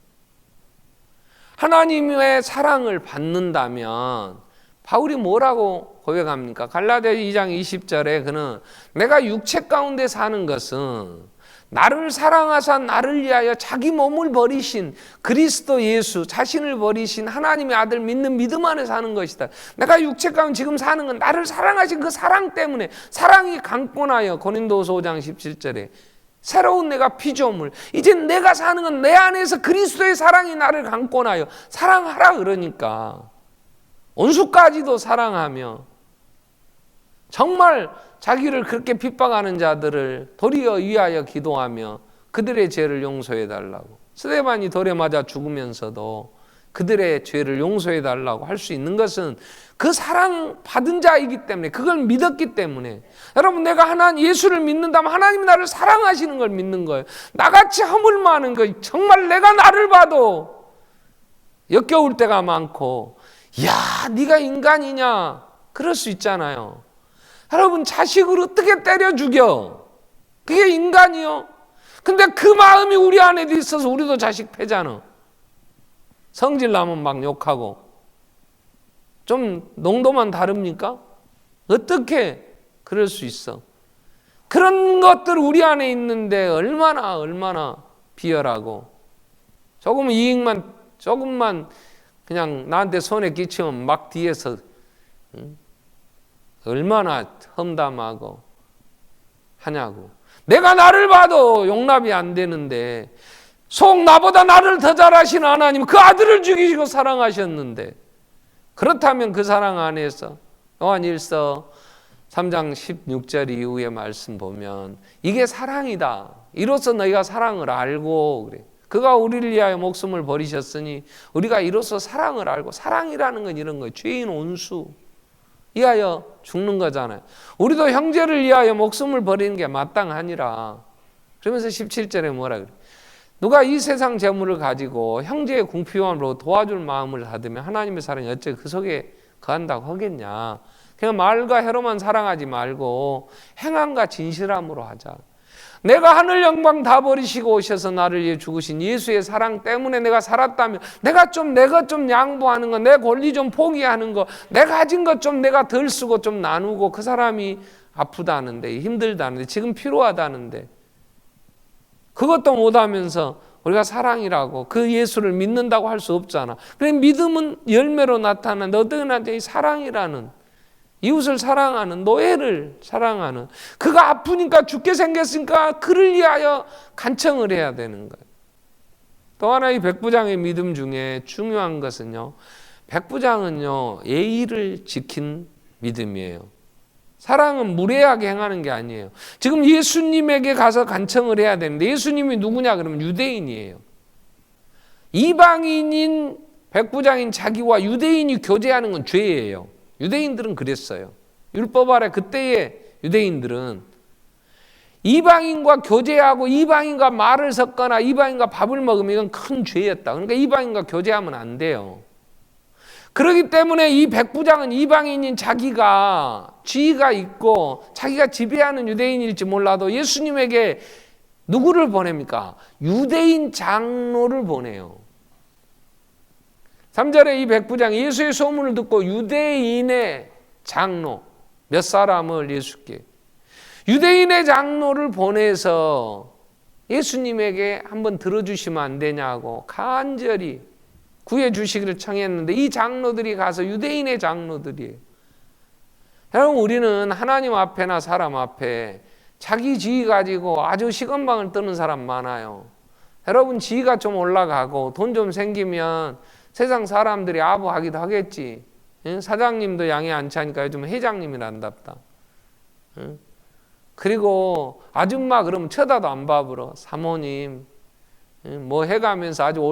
하나님의 사랑을 받는다면 바울이 뭐라고 고백합니까? 갈라디아 2장 20절에 그는 내가 육체 가운데 사는 것은 나를 사랑하사 나를 위하여 자기 몸을 버리신 그리스도 예수 자신을 버리신 하나님의 아들 믿는 믿음 안에 사는 것이다. 내가 육체 가운데 지금 사는 건 나를 사랑하신 그 사랑 때문에, 사랑이 강권하여 고린도서 5장 17절에 새로운 내가 피조물, 이제 내가 사는 건 내 안에서 그리스도의 사랑이 나를 강권하여 사랑하라 그러니까 원수까지도 사랑하며 정말 자기를 그렇게 핍박하는 자들을 도리어 위하여 기도하며 그들의 죄를 용서해 달라고, 스데반이 돌에 맞아 죽으면서도 그들의 죄를 용서해 달라고 할 수 있는 것은 그 사랑 받은 자이기 때문에, 그걸 믿었기 때문에. 여러분, 내가 예수를 믿는다면 하나님이 나를 사랑하시는 걸 믿는 거예요. 나같이 허물 많은 거, 정말 내가 나를 봐도 역겨울 때가 많고, 야, 네가 인간이냐 그럴 수 있잖아요. 여러분, 자식을 어떻게 때려 죽여? 그게 인간이요? 근데 그 마음이 우리 안에도 있어서 우리도 자식 패잖아. 성질 나면 막 욕하고. 좀 농도만 다릅니까? 어떻게 그럴 수 있어? 그런 것들 우리 안에 있는데 얼마나 비열하고, 조금만 그냥 나한테 손에 끼치면 막 뒤에서 얼마나 험담하고 하냐고. 내가 나를 봐도 용납이 안 되는데 속 나보다 나를 더 잘하시는 하나님, 그 아들을 죽이시고 사랑하셨는데, 그렇다면 그 사랑 안에서 요한일서 3장 16절 이후의 말씀 보면 이게 사랑이다. 이로써 너희가 사랑을 알고, 그래. 그가 우리를 위하여 목숨을 버리셨으니 우리가 이로써 사랑을 알고, 사랑이라는 건 이런 거예요. 죄인 온수 위하여 죽는 거잖아요. 우리도 형제를 위하여 목숨을 버리는 게 마땅하니라. 그러면서 17절에 뭐라 그래? 누가 이 세상 재물을 가지고 형제의 궁핍함으로 도와줄 마음을 닫으면 하나님의 사랑이 어째 그 속에 거한다고 하겠냐. 그냥 말과 혀로만 사랑하지 말고 행함과 진실함으로 하자. 내가 하늘 영광 다 버리시고 오셔서 나를 위해 죽으신 예수의 사랑 때문에 내가 살았다면, 내가 좀 양보하는 거, 내 권리 좀 포기하는 거, 내가 가진 것 좀 내가 덜 쓰고 좀 나누고, 그 사람이 아프다는데, 힘들다는데, 지금 필요하다는데, 그것도 못하면서 우리가 사랑이라고 그 예수를 믿는다고 할 수 없잖아. 그래, 믿음은 열매로 나타나는, 어떻게 나타나? 사랑이라는, 이웃을 사랑하는, 노예를 사랑하는, 그가 아프니까 죽게 생겼으니까 그를 위하여 간청을 해야 되는 거예요. 또 하나 이 백부장의 믿음 중에 중요한 것은요, 백부장은요 예의를 지킨 믿음이에요. 사랑은 무례하게 행하는 게 아니에요. 지금 예수님에게 가서 간청을 해야 되는데, 예수님이 누구냐 그러면 유대인이에요. 이방인인 백부장인 자기와 유대인이 교제하는 건 죄예요. 유대인들은 그랬어요. 율법 아래 그때의 유대인들은 이방인과 교제하고 이방인과 말을 섞거나 이방인과 밥을 먹으면 이건 큰 죄였다. 그러니까 이방인과 교제하면 안 돼요. 그렇기 때문에 이 백부장은 이방인인 자기가 지위가 있고 자기가 지배하는 유대인일지 몰라도 예수님에게 누구를 보냅니까? 유대인 장로를 보내요. 3절에 이 백부장이 예수의 소문을 듣고 유대인의 장로 몇 사람을 예수께, 유대인의 장로를 보내서 예수님에게 한번 들어주시면 안 되냐고 간절히 구해주시기를 청했는데, 이 장로들이 가서 유대인의 장로들이에요. 여러분, 우리는 하나님 앞에나 사람 앞에 자기 지위 가지고 아주 시건방을 뜨는 사람 많아요. 여러분, 지위가 좀 올라가고 돈 좀 생기면 세상 사람들이 아부하기도 하겠지. 사장님도 양이 안 차니까 요즘 회장님이란답다. 그리고 아줌마 그러면 쳐다도 안 봐버려. 사모님 뭐 해가면서 아주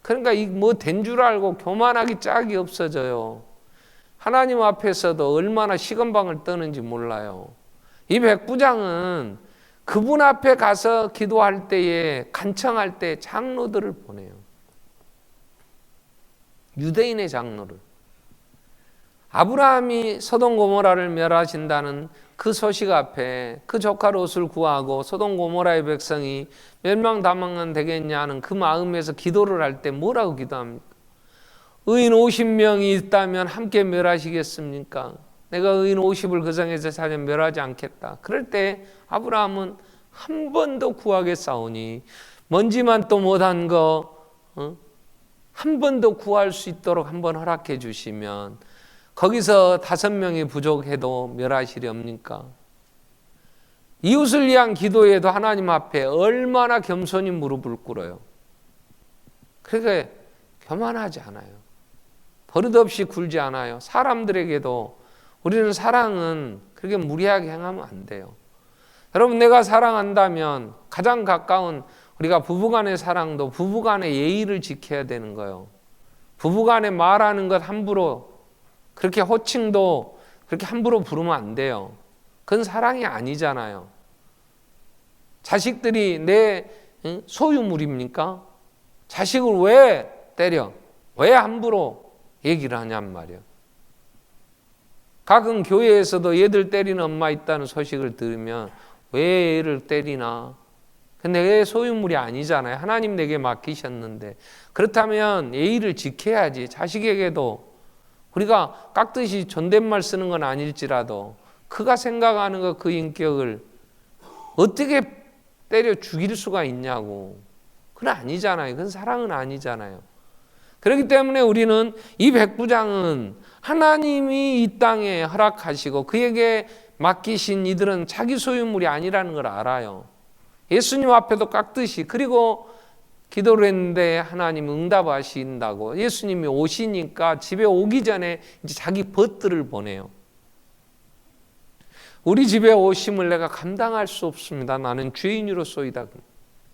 그러니까 뭐 된 줄 알고 교만하기 짝이 없어져요. 하나님 앞에서도 얼마나 시건방을 떠는지 몰라요. 이 백부장은 그분 앞에 가서 기도할 때에, 간청할 때 장로들을 보내요. 유대인의 장로를. 아브라함이 소돔 고모라를 멸하신다는 그 소식 앞에 그 조카 롯을 구하고 소돔 고모라의 백성이 멸망다망은 되겠냐는 그 마음에서 기도를 할 때 뭐라고 기도합니까? 의인 50명이 있다면 함께 멸하시겠습니까? 내가 의인 50을 그 성에서 살면 멸하지 않겠다. 그럴 때 아브라함은 한 번 더 구하겠사오니 먼지만 또 못한 거 한 번 더 구할 수 있도록 한번 허락해 주시면, 거기서 5명이 부족해도 멸하시렵니까? 이웃을 위한 기도에도 하나님 앞에 얼마나 겸손히 무릎을 꿇어요. 그러니까 교만하지 않아요. 버릇없이 굴지 않아요. 사람들에게도 우리는 사랑은 그렇게 무리하게 행하면 안 돼요. 여러분, 내가 사랑한다면 가장 가까운 우리가 부부간의 사랑도 부부간의 예의를 지켜야 되는 거예요. 부부간에 말하는 것 함부로, 그렇게 호칭도 그렇게 함부로 부르면 안 돼요. 그건 사랑이 아니잖아요. 자식들이 내 소유물입니까? 자식을 왜 때려? 왜 함부로 얘기를 하냔 말이에요. 가끔 교회에서도 얘들 때리는 엄마 있다는 소식을 들으면 왜 얘를 때리나? 근데 내 소유물이 아니잖아요. 하나님 내게 맡기셨는데. 그렇다면 예의를 지켜야지. 자식에게도 우리가 깍듯이 존댓말 쓰는 건 아닐지라도 그가 생각하는 것, 그 인격을 어떻게 때려 죽일 수가 있냐고. 그건 아니잖아요. 그건 사랑은 아니잖아요. 그렇기 때문에 우리는 이 백부장은 하나님이 이 땅에 허락하시고 그에게 맡기신 이들은 자기 소유물이 아니라는 걸 알아요. 예수님 앞에도 깎듯이. 그리고 기도를 했는데 하나님 응답하신다고 예수님이 오시니까 집에 오기 전에 이제 자기 벗들을 보내요. 우리 집에 오심을 내가 감당할 수 없습니다. 나는 죄인으로소이다.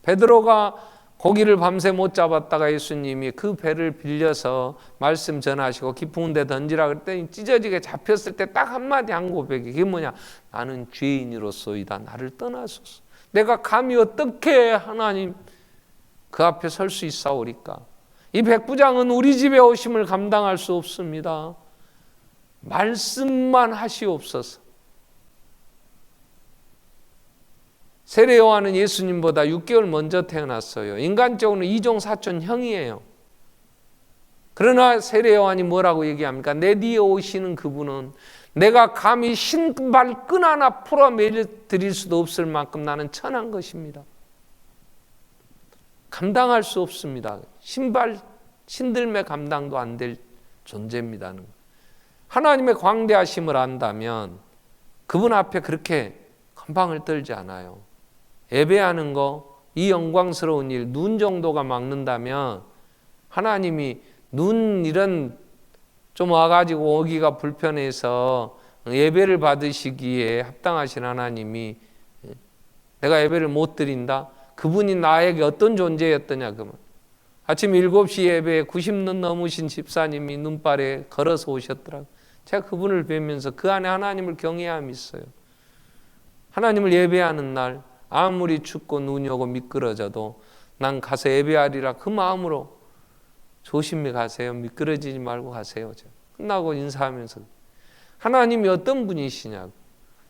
베드로가 고기를 밤새 못 잡았다가 예수님이 그 배를 빌려서 말씀 전하시고 깊은 데 던지라 그랬더니 찢어지게 잡혔을 때 딱 한마디 한 고백이, 그게 뭐냐? 나는 죄인으로소이다. 나를 떠나소서. 내가 감히 어떻게 하나님 그 앞에 설 수 있사오리까? 이 백부장은 우리 집에 오심을 감당할 수 없습니다. 말씀만 하시옵소서. 세례 요한은 예수님보다 6개월 먼저 태어났어요. 인간적으로는 이종 사촌 형이에요. 그러나 세례 요한이 뭐라고 얘기합니까? 내 뒤에 오시는 그분은 내가 감히 신발끈 하나 풀어 매드릴 수도 없을 만큼 나는 천한 것입니다. 감당할 수 없습니다. 신들매 감당도 안 될 존재입니다. 하나님의 광대하심을 안다면 그분 앞에 그렇게 건방을 떨지 않아요. 예배하는 거, 이 영광스러운 일, 눈 정도가 막는다면 하나님이 눈 이런 좀 와가지고 오기가 불편해서 예배를 받으시기에 합당하신 하나님이 내가 예배를 못 드린다? 그분이 나에게 어떤 존재였더냐 그러면 아침 7시 예배에 90년 넘으신 집사님이 눈발에 걸어서 오셨더라고요. 제가 그분을 뵈면서 그 안에 하나님을 경외함이 있어요. 하나님을 예배하는 날 아무리 춥고 눈이 오고 미끄러져도 난 가서 예배하리라 그 마음으로 조심히 가세요. 미끄러지지 말고 가세요. 끝나고 인사하면서 하나님이 어떤 분이시냐고.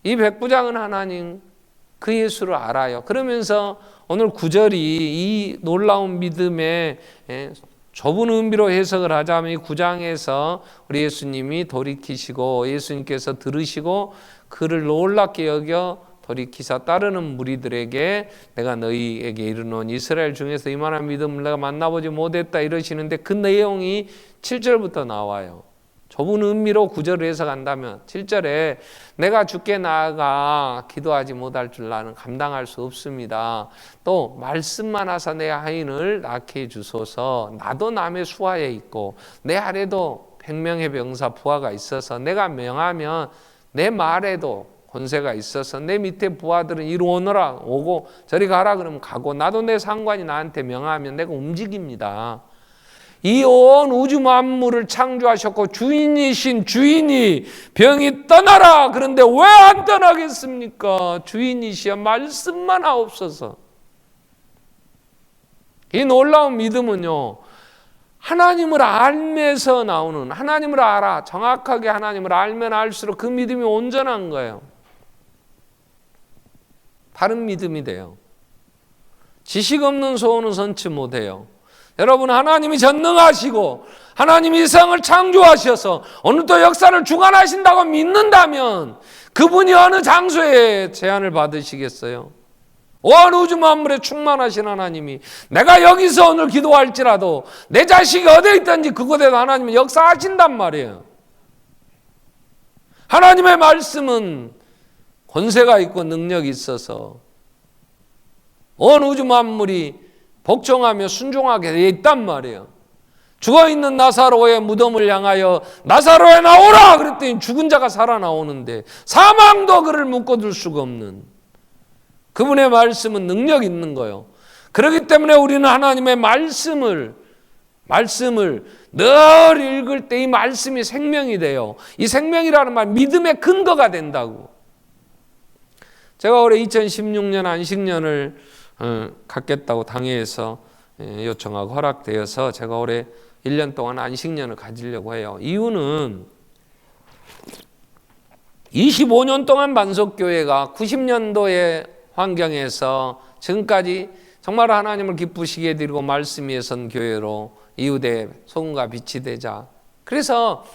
이 백부장은 하나님 그 예수를 알아요. 그러면서 오늘 9절이 이 놀라운 믿음의 좁은 의미로 해석을 하자면 이 9장에서 우리 예수님이 돌이키시고 예수님께서 들으시고 그를 놀랍게 여겨 돌이키사 따르는 무리들에게 내가 너희에게 이르노니 이스라엘 중에서 이만한 믿음을 내가 만나보지 못했다 이러시는데 그 내용이 7절부터 나와요. 좁은 의미로 9절을 해석한다면 7절에 내가 주께 나아가 기도하지 못할 줄 나는 감당할 수 없습니다. 또 말씀만 하사 내 하인을 낳게 해주소서. 나도 남의 수하에 있고 내 아래도 100명의 병사 부하가 있어서 내가 명하면 내 말에도 권세가 있어서 내 밑에 부하들은 이리 오너라 오고 저리 가라 그러면 가고 나도 내 상관이 나한테 명하면 내가 움직입니다. 이 온 우주 만물을 창조하셨고 주인이신 주인이 병이 떠나라 그런데 왜 안 떠나겠습니까? 주인이시여 말씀만 하옵소서. 이 놀라운 믿음은요 하나님을 알면서 나오는, 하나님을 알아 정확하게 하나님을 알면 알수록 그 믿음이 온전한 거예요. 바른 믿음이 돼요. 지식 없는 소원은 선치 못해요. 여러분 하나님이 전능하시고 하나님이 이 세상을 창조하셔서 오늘도 역사를 주관하신다고 믿는다면 그분이 어느 장소에 제한을 받으시겠어요? 온 우주 만물에 충만하신 하나님이 내가 여기서 오늘 기도할지라도 내 자식이 어디에 있든지 그곳에서 하나님은 역사하신단 말이에요. 하나님의 말씀은 권세가 있고 능력이 있어서 온 우주 만물이 복종하며 순종하게 되어 있단 말이에요. 죽어있는 나사로의 무덤을 향하여 나사로에 나오라 그랬더니 죽은 자가 살아나오는데 사망도 그를 묶어둘 수가 없는 그분의 말씀은 능력 있는 거예요. 그렇기 때문에 우리는 하나님의 말씀을 늘 읽을 때 이 말씀이 생명이 돼요. 이 생명이라는 말 믿음의 근거가 된다고. 제가 올해 2016년 안식년을 갖겠다고 당회에서 요청하고 허락되어서 제가 올해 1년 동안 안식년을 가지려고 해요. 이유는 25년 동안 만석교회가 90년도의 환경에서 지금까지 정말 하나님을 기쁘시게 해드리고 말씀 위에 선 교회로 이웃의 소금과 빛이 되자. 그래서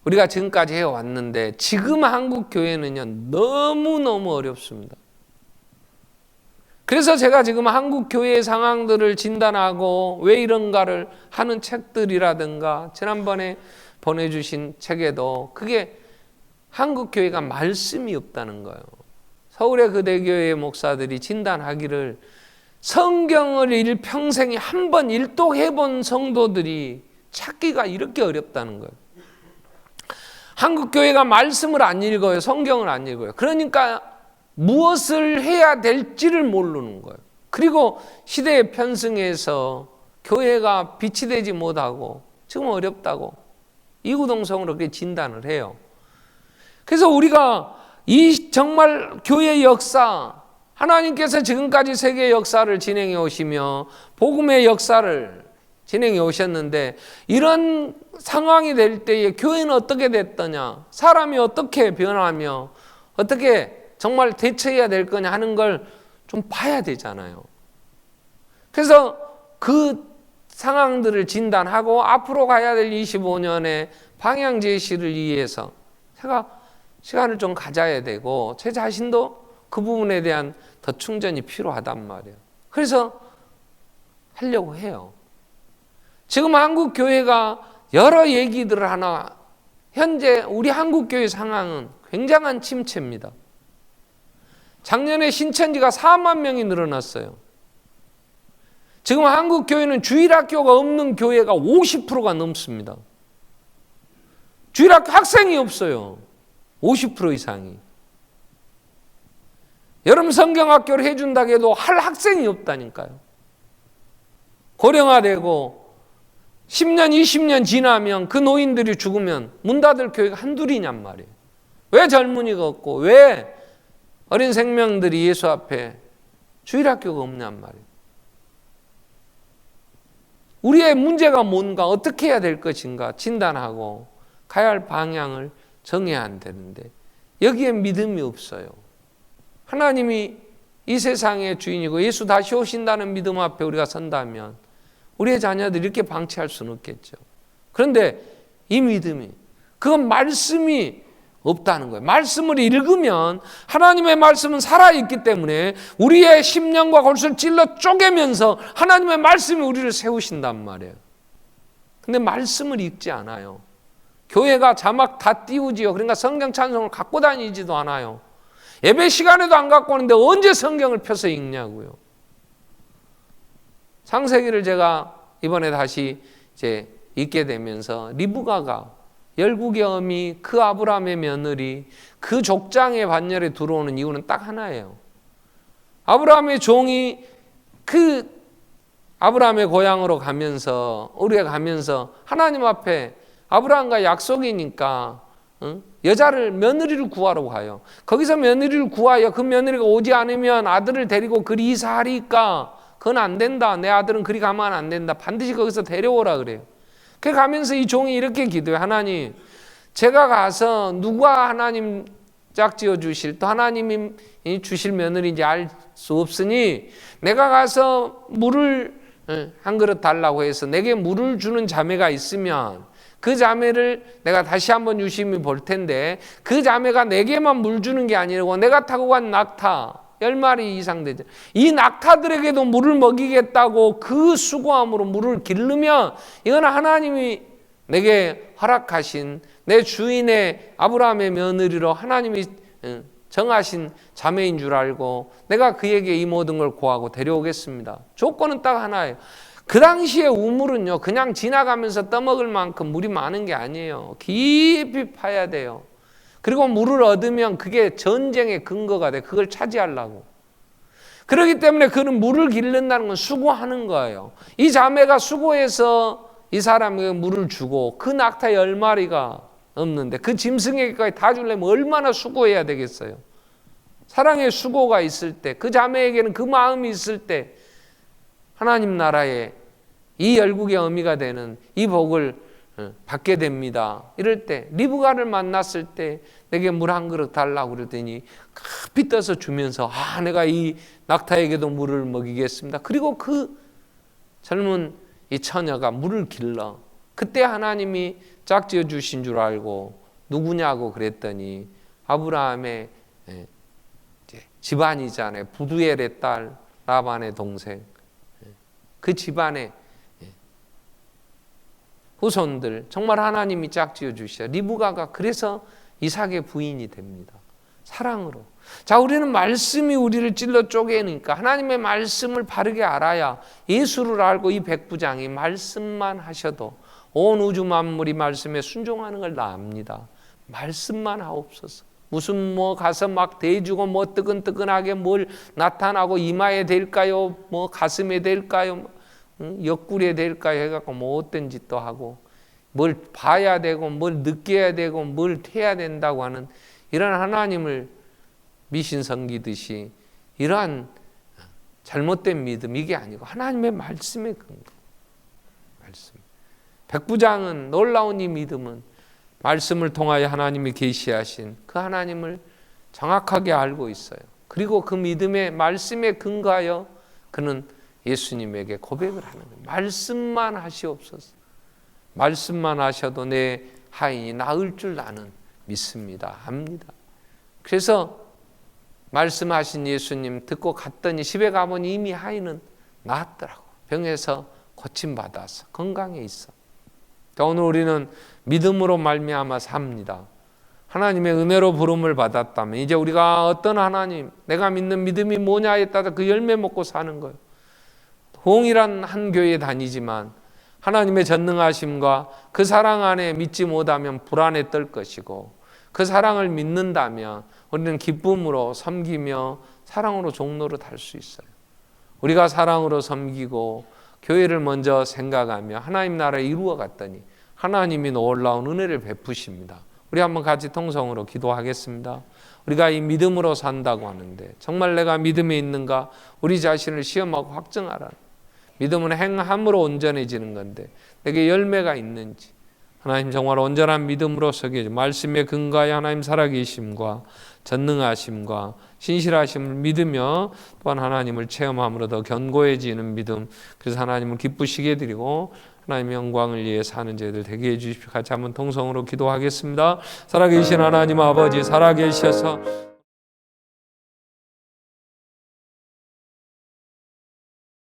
우리가 지금까지 해왔는데 지금 한국 교회는요 너무너무 어렵습니다. 그래서 제가 지금 한국 교회의 상황들을 진단하고 왜 이런가를 하는 책들이라든가 지난번에 보내주신 책에도 그게 한국 교회가 말씀이 없다는 거예요. 서울의 그 대교회 목사들이 진단하기를 성경을 일평생에 한 번 일독해본 성도들이 찾기가 이렇게 어렵다는 거예요. 한국 교회가 말씀을 안 읽어요. 성경을 안 읽어요. 그러니까 무엇을 해야 될지를 모르는 거예요. 그리고 시대에 편승해서 교회가 빛이 되지 못하고 지금 어렵다고 이구동성으로 그렇게 진단을 해요. 그래서 우리가 이 정말 교회 역사, 하나님께서 지금까지 세계 역사를 진행해 오시며 복음의 역사를 진행해 오셨는데 이런 상황이 될 때에 교회는 어떻게 됐더냐, 사람이 어떻게 변하며 어떻게 정말 대처해야 될 거냐 하는 걸 좀 봐야 되잖아요. 그래서 그 상황들을 진단하고 앞으로 가야 될 25년의 방향 제시를 위해서 제가 시간을 좀 가져야 되고 제 자신도 그 부분에 대한 더 충전이 필요하단 말이에요. 그래서 하려고 해요. 지금 한국 교회가 여러 얘기들을 하나, 현재 우리 한국 교회 상황은 굉장한 침체입니다. 작년에 신천지가 4만 명이 늘어났어요. 지금 한국 교회는 주일학교가 없는 교회가 50%가 넘습니다. 주일학교 학생이 없어요. 50% 이상이. 여름 성경학교를 해준다고 해도 할 학생이 없다니까요. 고령화되고 10년, 20년 지나면 그 노인들이 죽으면 문 닫을 교회가 한둘이냔 말이에요. 왜 젊은이가 없고 왜 어린 생명들이 예수 앞에 주일학교가 없냔 말이에요. 우리의 문제가 뭔가, 어떻게 해야 될 것인가 진단하고 가야 할 방향을 정해야 안 되는데 여기에 믿음이 없어요. 하나님이 이 세상의 주인이고 예수 다시 오신다는 믿음 앞에 우리가 선다면 우리의 자녀들이 이렇게 방치할 수는 없겠죠. 그런데 이 믿음이, 그건 말씀이 없다는 거예요. 말씀을 읽으면 하나님의 말씀은 살아있기 때문에 우리의 심령과 골수를 찔러 쪼개면서 하나님의 말씀이 우리를 세우신단 말이에요. 근데 말씀을 읽지 않아요. 교회가 자막 다 띄우지요. 그러니까 성경 찬송을 갖고 다니지도 않아요. 예배 시간에도 안 갖고 오는데 언제 성경을 펴서 읽냐고요. 창세기를 제가 이번에 다시 이제 읽게 되면서 리브가가 열국의 어미, 그 아브라함의 며느리, 그 족장의 반열에 들어오는 이유는 딱 하나예요. 아브라함의 종이 그 아브라함의 고향으로 가면서, 우리가 가면서 하나님 앞에 아브라함과 약속이니까 여자를, 며느리를 구하러 가요. 거기서 며느리를 구하여 그 며느리가 오지 않으면 아들을 데리고 그리 이사하리까 그건 안 된다. 내 아들은 그리 가면 안 된다. 반드시 거기서 데려오라 그래요. 그 가면서 이 종이 이렇게 기도해. 하나님, 제가 가서 누가 하나님 짝지어 주실, 또 하나님이 주실 며느리인지 알 수 없으니 내가 가서 물을 한 그릇 달라고 해서 내게 물을 주는 자매가 있으면 그 자매를 내가 다시 한번 유심히 볼 텐데 그 자매가 내게만 물 주는 게 아니고 내가 타고 간 낙타 10마리 이상 되죠. 이 낙타들에게도 물을 먹이겠다고 그 수고함으로 물을 기르면 이건 하나님이 내게 허락하신 내 주인의 아브라함의 며느리로 하나님이 정하신 자매인 줄 알고 내가 그에게 이 모든 걸 구하고 데려오겠습니다. 조건은 딱 하나예요. 그 당시에 우물은요, 그냥 지나가면서 떠먹을 만큼 물이 많은 게 아니에요. 깊이 파야 돼요. 그리고 물을 얻으면 그게 전쟁의 근거가 돼. 그걸 차지하려고. 그렇기 때문에 그는 물을 기른다는 건 수고하는 거예요. 이 자매가 수고해서 이 사람에게 물을 주고 그 낙타 10마리가 없는데 그 짐승에게까지 다 주려면 얼마나 수고해야 되겠어요. 사랑의 수고가 있을 때, 그 자매에게는 그 마음이 있을 때 하나님 나라에 이 열국의 어미가 되는 이 복을 받게 됩니다. 이럴 때 리브가를 만났을 때 내게 물 한 그릇 달라고 그러더니 급히 떠서 주면서 내가 이 낙타에게도 물을 먹이겠습니다. 그리고 그 젊은 이 처녀가 물을 길러. 그때 하나님이 짝지어 주신 줄 알고 누구냐고 그랬더니 아브라함의 집안이잖아요. 부두엘의 딸 라반의 동생. 그 집안의 후손들, 정말 하나님이 짝지어 주시죠. 리브가가 그래서 이삭의 부인이 됩니다. 사랑으로. 자, 우리는 말씀이 우리를 찔러 쪼개니까 하나님의 말씀을 바르게 알아야 예수를 알고 이 백부장이 말씀만 하셔도 온 우주 만물이 말씀에 순종하는 걸 다 압니다. 말씀만 하옵소서. 무슨 가서 막 대주고 뜨끈뜨끈하게 뭘 나타나고 이마에 될까요? 가슴에 될까요? 옆구리에 될까요? 해갖고 어떤 짓도 하고 뭘 봐야 되고 뭘 느껴야 되고 뭘 해야 된다고 하는 이런 하나님을 미신 섬기듯이 이러한 잘못된 믿음, 이게 아니고 하나님의 말씀의 근거. 말씀. 백부장은 놀라운 이 믿음은 말씀을 통하여 하나님이 계시하신 그 하나님을 정확하게 알고 있어요. 그리고 그 믿음의 말씀에 근거하여 그는 예수님에게 고백을 하는 거예요. 말씀만 하시옵소서. 말씀만 하셔도 내 하인이 나을 줄 나는 믿습니다. 합니다. 그래서 말씀하신 예수님 듣고 갔더니 집에 가보니 이미 하인은 나았더라고. 병에서 고침받아서 건강해 있어. 오늘 우리는 믿음으로 말미암아 삽니다. 하나님의 은혜로 부름을 받았다면 이제 우리가 어떤 하나님, 내가 믿는 믿음이 뭐냐에 따라 그 열매 먹고 사는 거예요. 동일한 한 교회에 다니지만 하나님의 전능하심과 그 사랑 안에 믿지 못하면 불안에 떨 것이고, 그 사랑을 믿는다면 우리는 기쁨으로 섬기며 사랑으로 종로로 달 수 있어요. 우리가 사랑으로 섬기고 교회를 먼저 생각하며 하나님 나라를 이루어 갔더니 하나님이 놀라운 은혜를 베푸십니다. 우리 한번 같이 통성으로 기도하겠습니다. 우리가 이 믿음으로 산다고 하는데 정말 내가 믿음에 있는가? 우리 자신을 시험하고 확증하라. 믿음은 행함으로 온전해지는 건데 내게 열매가 있는지, 하나님 정말 온전한 믿음으로 서게 해주시고 말씀에 근거하여 하나님 살아계심과 전능하심과 신실하심을 믿으며 또한 하나님을 체험함으로 더 견고해지는 믿음, 그래서 하나님을 기쁘시게 드리고 하나님의 영광을 위해 사는 저희들 되게 해주십시오. 같이 한번 통성으로 기도하겠습니다. 살아계신 하나님 아버지, 살아계셔서